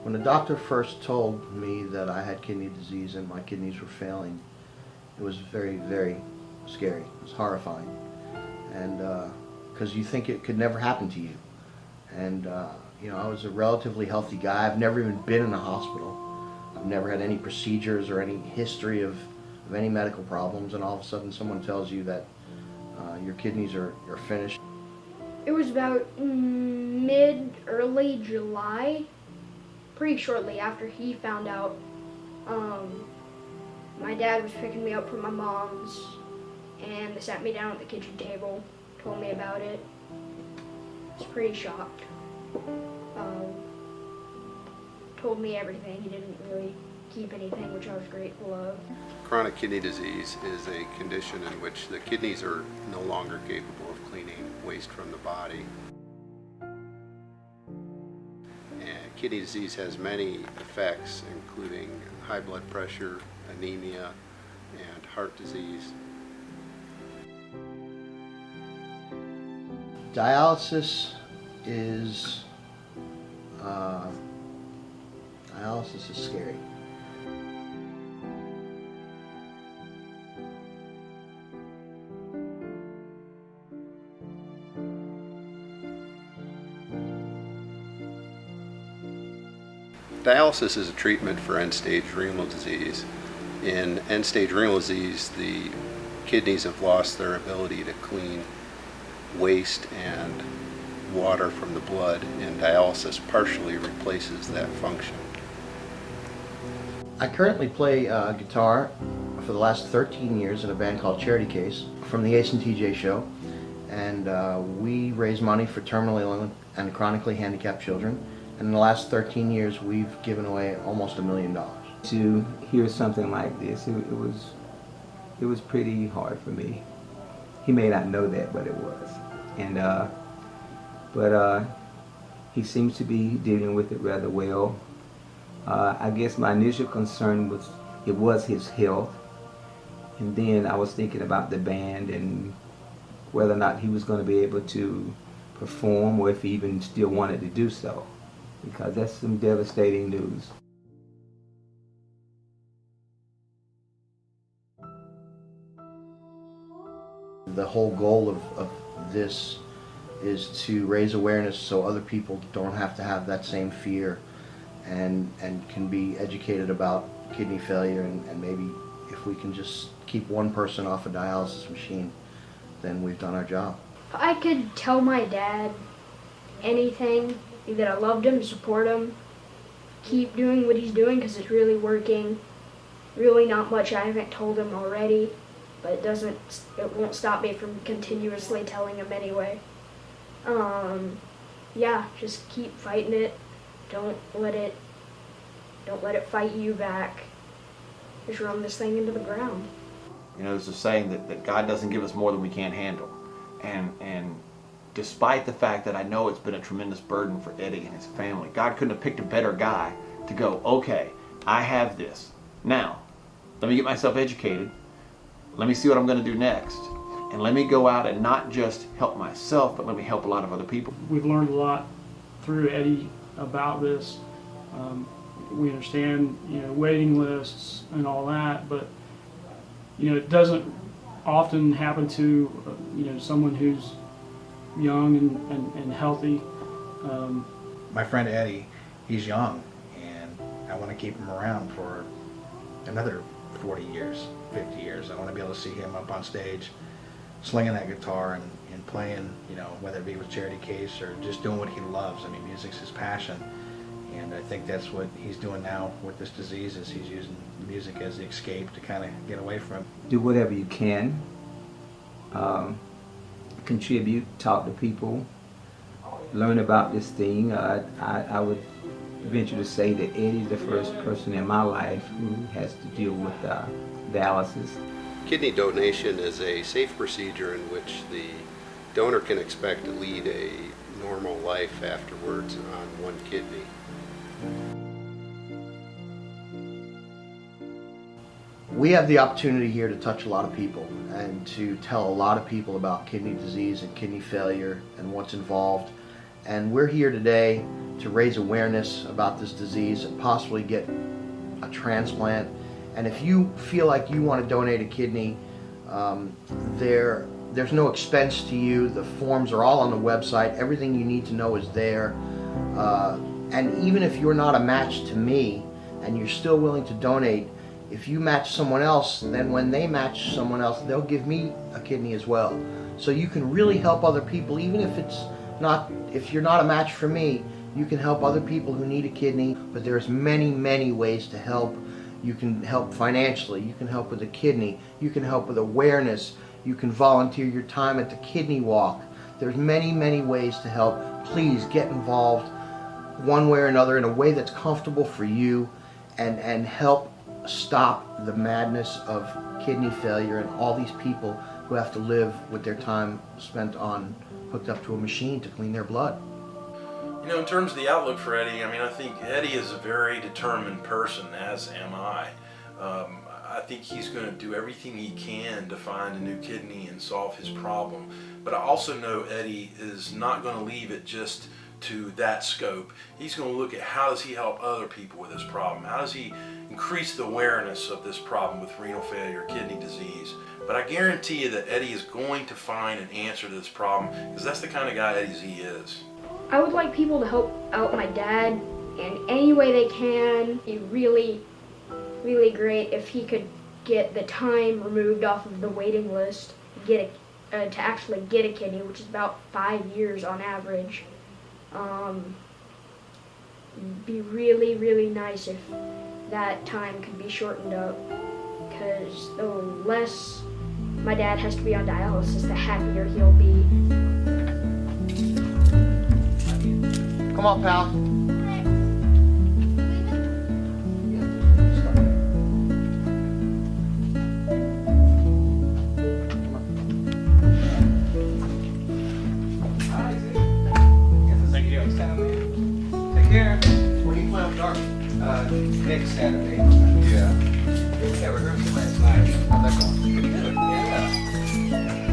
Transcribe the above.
When the doctor first told me that I had kidney disease and my kidneys were failing, it was very, very scary. It was horrifying. And because you think it could never happen to you. And you know, I was a relatively healthy guy. I've never even been in a hospital. I've never had any procedures or any history of any medical problems, and all of a sudden someone tells you that your kidneys are finished. It was about early July, pretty shortly after he found out. My dad was picking me up from my mom's, and they sat me down at the kitchen table, told me about it. I was pretty shocked. Told me everything. He didn't really keep anything, which I was grateful of. Chronic kidney disease is a condition in which the kidneys are no longer capable of cleaning waste from the body. And kidney disease has many effects, including high blood pressure, anemia, and heart disease. Dialysis is scary. Dialysis is a treatment for end-stage renal disease. In end-stage renal disease, the kidneys have lost their ability to clean waste and water from the blood, and dialysis partially replaces that function. I currently play guitar for the last 13 years in a band called Charity Case from the Ace and TJ show, and we raise money for terminally ill and chronically handicapped children. And in the last 13 years, we've given away almost $1 million. To hear something like this, it was pretty hard for me. He may not know that, but it was. And but he seems to be dealing with it rather well. I guess my initial concern was his health, and then I was thinking about the band and whether or not he was going to be able to perform, or if he even still wanted to do so, because that's some devastating news. The whole goal of this is to raise awareness so other people don't have to have that same fear, and can be educated about kidney failure, and maybe if we can just keep one person off a dialysis machine, then we've done our job. If I could tell my dad anything, that I loved him, support him, keep doing what he's doing because it's really working. Really not much I haven't told him already, but it won't stop me from continuously telling him anyway. Yeah, just keep fighting it. Don't let it fight you back. Just run this thing into the ground. You know, there's a saying that God doesn't give us more than we can't handle. And despite the fact that I know it's been a tremendous burden for Eddie and his family, God couldn't have picked a better guy to go, okay, I have this. Now, let me get myself educated. Let me see what I'm going to do next. And let me go out and not just help myself, but let me help a lot of other people. We've learned a lot through Eddie about this. We understand, waiting lists and all that, but, it doesn't often happen to, someone who's young and healthy. My friend Eddie, he's young, and I want to keep him around for another 40 years, 50 years. I want to be able to see him up on stage slinging that guitar and playing, whether it be with Charity Case or just doing what he loves. I mean, music's his passion, and I think that's what he's doing now with this disease, is he's using music as the escape to kind of get away from it. Do whatever you can. Contribute, talk to people, learn about this thing. I would venture to say that Eddie's the first person in my life who has to deal with dialysis. Kidney donation is a safe procedure in which the donor can expect to lead a normal life afterwards on one kidney. We have the opportunity here to touch a lot of people and to tell a lot of people about kidney disease and kidney failure and what's involved. And we're here today to raise awareness about this disease and possibly get a transplant. And if you feel like you want to donate a kidney, there's no expense to you. The forms are all on the website. Everything you need to know is there. And even if you're not a match to me and you're still willing to donate, if you match someone else, then when they match someone else, they'll give me a kidney as well. So you can really help other people, even if you're not a match for me, you can help other people who need a kidney. But there's many, many ways to help. You can help financially, you can help with a kidney, you can help with awareness, you can volunteer your time at the kidney walk. There's many, many ways to help. Please get involved one way or another in a way that's comfortable for you, and help stop the madness of kidney failure and all these people who have to live with their time spent hooked up to a machine to clean their blood. You know, in terms of the outlook for Eddie, I mean, I think Eddie is a very determined person, as am I. I think he's going to do everything he can to find a new kidney and solve his problem. But I also know Eddie is not going to leave it just to that scope. He's going to look at how does he help other people with this problem? How does he increase the awareness of this problem with renal failure, kidney disease? But I guarantee you that Eddie is going to find an answer to this problem, because that's the kind of guy Eddie Z is. I would like people to help out my dad in any way they can. It'd be really, really great if he could get the time removed off of the waiting list to actually get a kidney, which is about 5 years on average. It'd be really, really nice if that time could be shortened up, because the less my dad has to be on dialysis, the happier he'll be. Come on, pal. Thank you. Take care. When you play on dark, Next Saturday. yeah. We had rehearsal last night. How'd that going? Pretty good. Yeah.